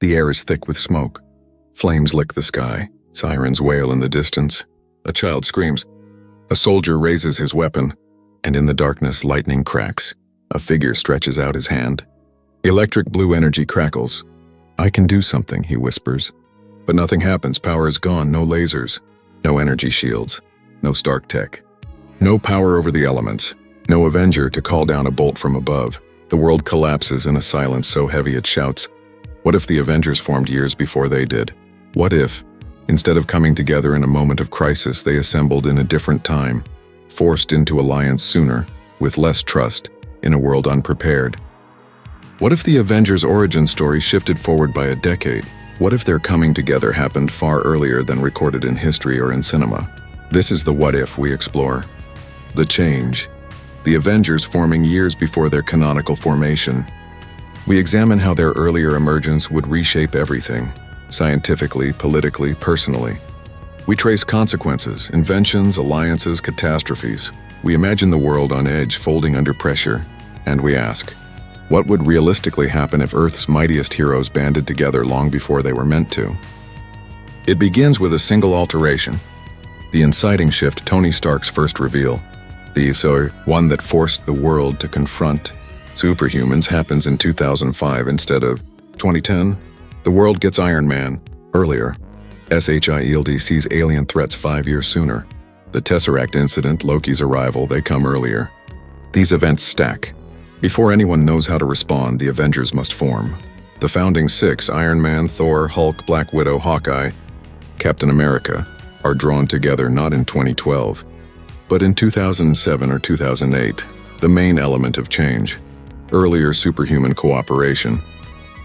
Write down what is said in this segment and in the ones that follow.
The air is thick with smoke. Flames lick the sky. Sirens wail in the distance. A child screams. A soldier raises his weapon, and in the darkness lightning cracks. A figure stretches out his hand. Electric blue energy crackles. "I can do something," he whispers. But nothing happens. Power is gone. No lasers. No energy shields. No Stark tech. No power over the elements. No Avenger to call down a bolt from above. The world collapses in a silence so heavy it shouts, "What if the Avengers formed years before they did? What if, instead of coming together in a moment of crisis, they assembled in a different time, forced into alliance sooner, with less trust, in a world unprepared? What if the Avengers' origin story shifted forward by a decade? What if their coming together happened far earlier than recorded in history or in cinema?" This is the what if we explore. The change. The Avengers forming years before their canonical formation. We examine how their earlier emergence would reshape everything, scientifically, politically, personally. We trace consequences, inventions, alliances, catastrophes. We imagine the world on edge, folding under pressure, and we ask, what would realistically happen if Earth's mightiest heroes banded together long before they were meant to? It begins with a single alteration. The inciting shift, Tony Stark's first reveal. The one that forced the world to confront superhumans happens in 2005 instead of 2010. The world gets Iron Man earlier. ShiELD sees alien threats 5 years sooner. The Tesseract incident, Loki's arrival, they come earlier. These events stack. Before anyone knows how to respond, the Avengers must form. The founding six, Iron Man, Thor, Hulk, Black Widow, Hawkeye, Captain America, are drawn together not in 2012, but in 2007 or 2008, the main element of change. Earlier superhuman cooperation.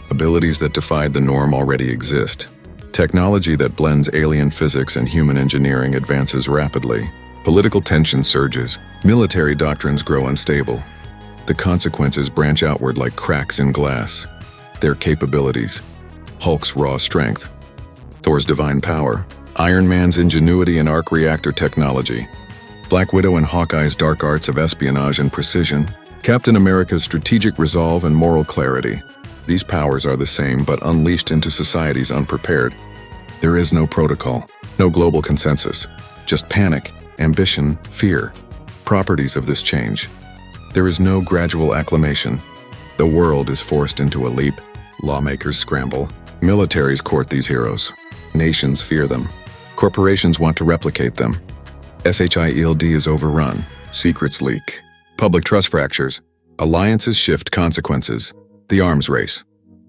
Abilities that defied the norm already exist. Technology that blends alien physics and human engineering advances rapidly. Political tension surges. Military doctrines grow unstable. The consequences branch outward like cracks in glass. Their capabilities. Hulk's raw strength. Thor's divine power. Iron Man's ingenuity and arc reactor technology. Black Widow and Hawkeye's dark arts of espionage and precision. Captain America's strategic resolve and moral clarity. These powers are the same but unleashed into societies unprepared. There is no protocol, no global consensus, just panic, ambition, fear. Properties of this change. There is no gradual acclimation. The world is forced into a leap. Lawmakers scramble. Militaries court these heroes. Nations fear them. Corporations want to replicate them. ShiELD is overrun. Secrets leak. Public trust fractures. Alliances shift consequences. The arms race.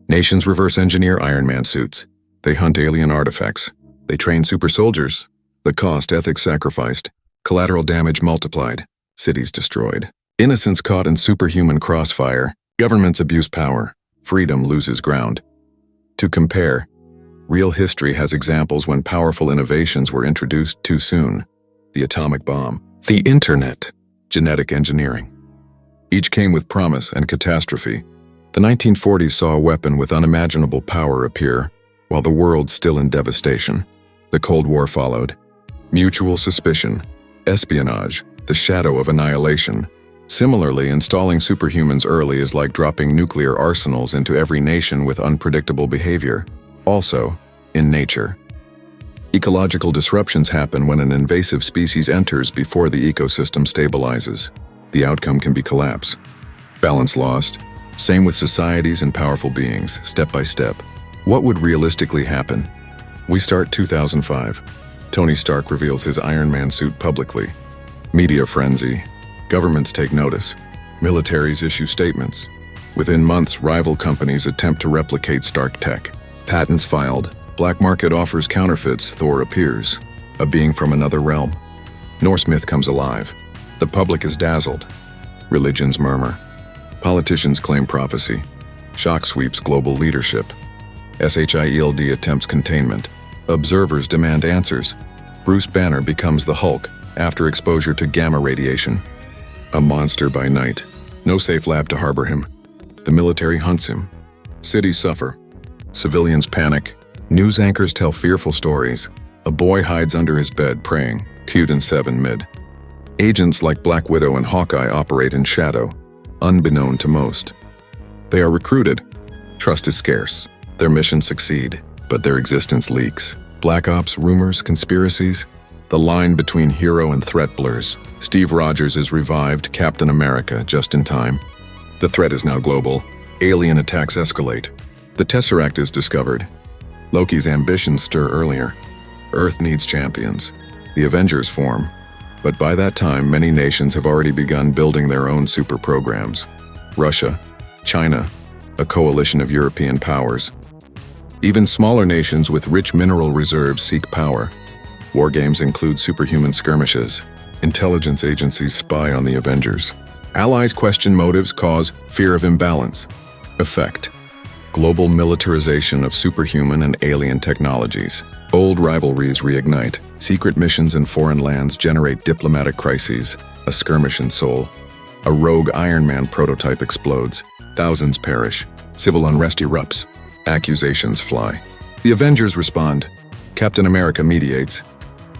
Nations reverse engineer Iron Man suits. They hunt alien artifacts. They train super soldiers. The cost, ethics sacrificed. Collateral damage multiplied. Cities destroyed. Innocents caught in superhuman crossfire. Governments abuse power. Freedom loses ground. To compare, real history has examples when powerful innovations were introduced too soon. The atomic bomb, the internet, genetic engineering. Each came with promise and catastrophe. The 1940s saw a weapon with unimaginable power appear, while the world still in devastation. The Cold War followed. Mutual suspicion, espionage, the shadow of annihilation. Similarly, installing superhumans early is like dropping nuclear arsenals into every nation with unpredictable behavior. Also, in nature. Ecological disruptions happen when an invasive species enters before the ecosystem stabilizes. The outcome can be collapse. Balance lost. Same with societies and powerful beings, step by step. What would realistically happen? We start 2005. Tony Stark reveals his Iron Man suit publicly. Media frenzy. Governments take notice. Militaries issue statements. Within months, rival companies attempt to replicate Stark tech. Patents filed. Black market offers counterfeits. Thor appears. A being from another realm. Norse myth comes alive. The public is dazzled. Religions murmur. Politicians claim prophecy. Shock sweeps global leadership. ShiELD attempts containment. Observers demand answers. Bruce Banner becomes the Hulk after exposure to gamma radiation. A monster by night. No safe lab to harbor him. The military hunts him. Cities suffer. Civilians panic. News anchors tell fearful stories. A boy hides under his bed praying. Cute in 7 mid. Agents like Black Widow and Hawkeye operate in shadow, unbeknown to most. They are recruited. Trust is scarce. Their missions succeed, but their existence leaks. Black Ops, rumors, conspiracies. The line between hero and threat blurs. Steve Rogers is revived, Captain America, just in time. The threat is now global. Alien attacks escalate. The Tesseract is discovered. Loki's ambitions stir earlier. Earth needs champions. The Avengers form. But by that time, many nations have already begun building their own super programs. Russia, China, a coalition of European powers. Even smaller nations with rich mineral reserves seek power. War games include superhuman skirmishes. Intelligence agencies spy on the Avengers. Allies question motives, cause fear of imbalance. Effect: global militarization of superhuman and alien technologies. Old rivalries reignite. Secret missions in foreign lands generate diplomatic crises. A skirmish in Seoul. A rogue Iron Man prototype explodes. Thousands perish. Civil unrest erupts. Accusations fly. The Avengers respond. Captain America mediates.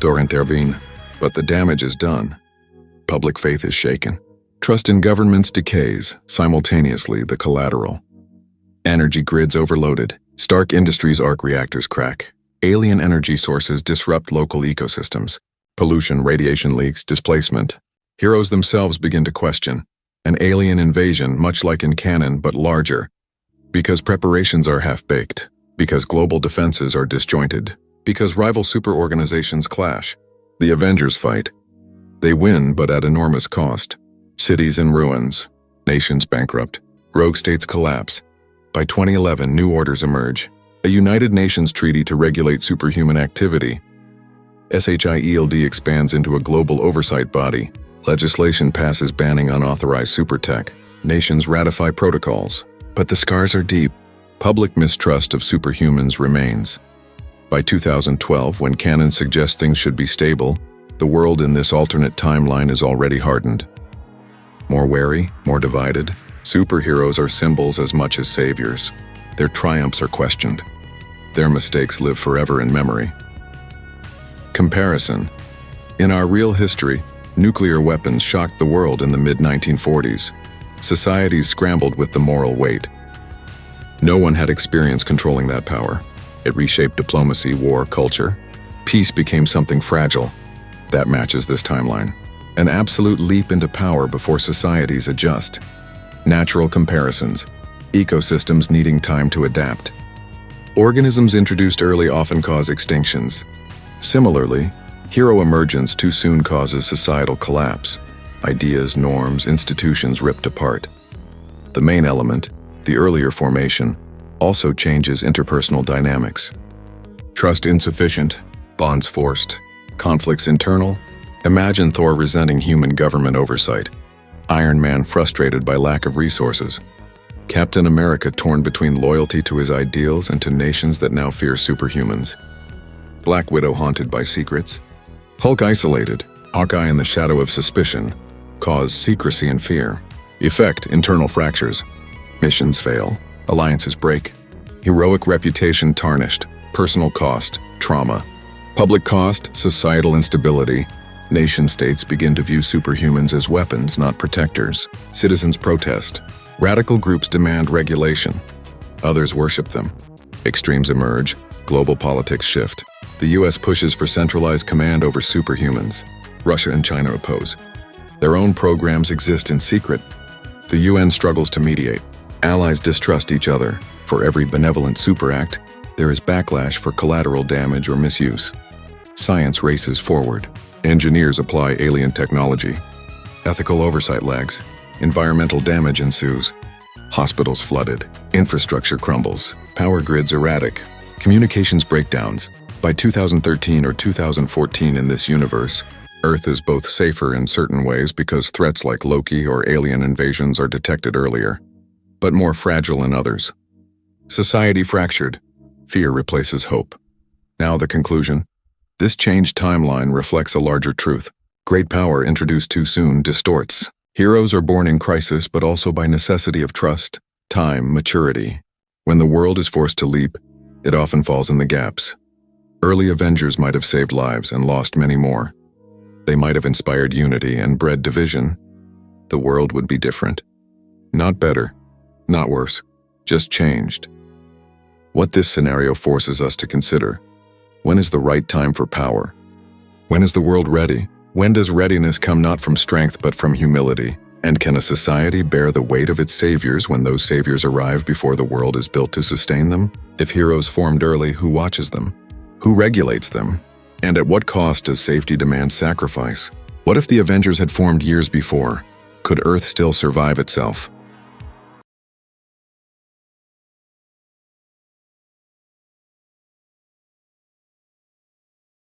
Thor intervenes. But the damage is done. Public faith is shaken. Trust in governments decays, simultaneously the collateral. Energy grids overloaded. Stark Industries arc reactors crack. Alien energy sources disrupt local ecosystems. Pollution, radiation leaks, displacement. Heroes themselves begin to question. An alien invasion, much like in canon, but larger. Because preparations are half-baked. Because global defenses are disjointed. Because rival super organizations clash. The Avengers fight. They win, but at enormous cost. Cities in ruins. Nations bankrupt. Rogue states collapse. By 2011, new orders emerge. A United Nations treaty to regulate superhuman activity. SHIELD expands into a global oversight body. Legislation passes banning unauthorized supertech. Nations ratify protocols. But the scars are deep. Public mistrust of superhumans remains. By 2012, when canon suggests things should be stable, the world in this alternate timeline is already hardened. More wary, more divided. Superheroes are symbols as much as saviors. Their triumphs are questioned. Their mistakes live forever in memory. Comparison. In our real history, nuclear weapons shocked the world in the mid-1940s. Societies scrambled with the moral weight. No one had experience controlling that power. It reshaped diplomacy, war, culture. Peace became something fragile. That matches this timeline. An absolute leap into power before societies adjust. Natural comparisons. Ecosystems needing time to adapt. Organisms introduced early often cause extinctions. Similarly, hero emergence too soon causes societal collapse. Ideas, norms, institutions ripped apart. The main element, the earlier formation, also changes interpersonal dynamics. Trust insufficient, bonds forced, conflicts internal. Imagine Thor resenting human government oversight. Iron Man frustrated by lack of resources. Captain America torn between loyalty to his ideals and to nations that now fear superhumans. Black Widow haunted by secrets. Hulk isolated. Hawkeye in the shadow of suspicion. Cause secrecy and fear. Effect, internal fractures. Missions fail. Alliances break. Heroic reputation tarnished. Personal cost, trauma. Public cost, societal instability. Nation-states begin to view superhumans as weapons, not protectors. Citizens protest. Radical groups demand regulation. Others worship them. Extremes emerge. Global politics shift. The US pushes for centralized command over superhumans. Russia and China oppose. Their own programs exist in secret. The UN struggles to mediate. Allies distrust each other. For every benevolent super act, there is backlash for collateral damage or misuse. Science races forward. Engineers apply alien technology. Ethical oversight lags. Environmental damage ensues. Hospitals flooded. Infrastructure crumbles. Power grids erratic. Communications breakdowns. By 2013 or 2014 in this universe, Earth is both safer in certain ways because threats like Loki or alien invasions are detected earlier, but more fragile in others. Society fractured. Fear replaces hope. Now the conclusion. This changed timeline reflects a larger truth. Great power introduced too soon distorts. Heroes are born in crisis, but also by necessity of trust, time, maturity. When the world is forced to leap, it often falls in the gaps. Early Avengers might have saved lives and lost many more. They might have inspired unity and bred division. The world would be different. Not better, not worse, just changed. What this scenario forces us to consider: when is the right time for power? When is the world ready? When does readiness come not from strength but from humility? And can a society bear the weight of its saviors when those saviors arrive before the world is built to sustain them? If heroes formed early, who watches them? Who regulates them? And at what cost does safety demand sacrifice? What if the Avengers had formed years before? Could Earth still survive itself?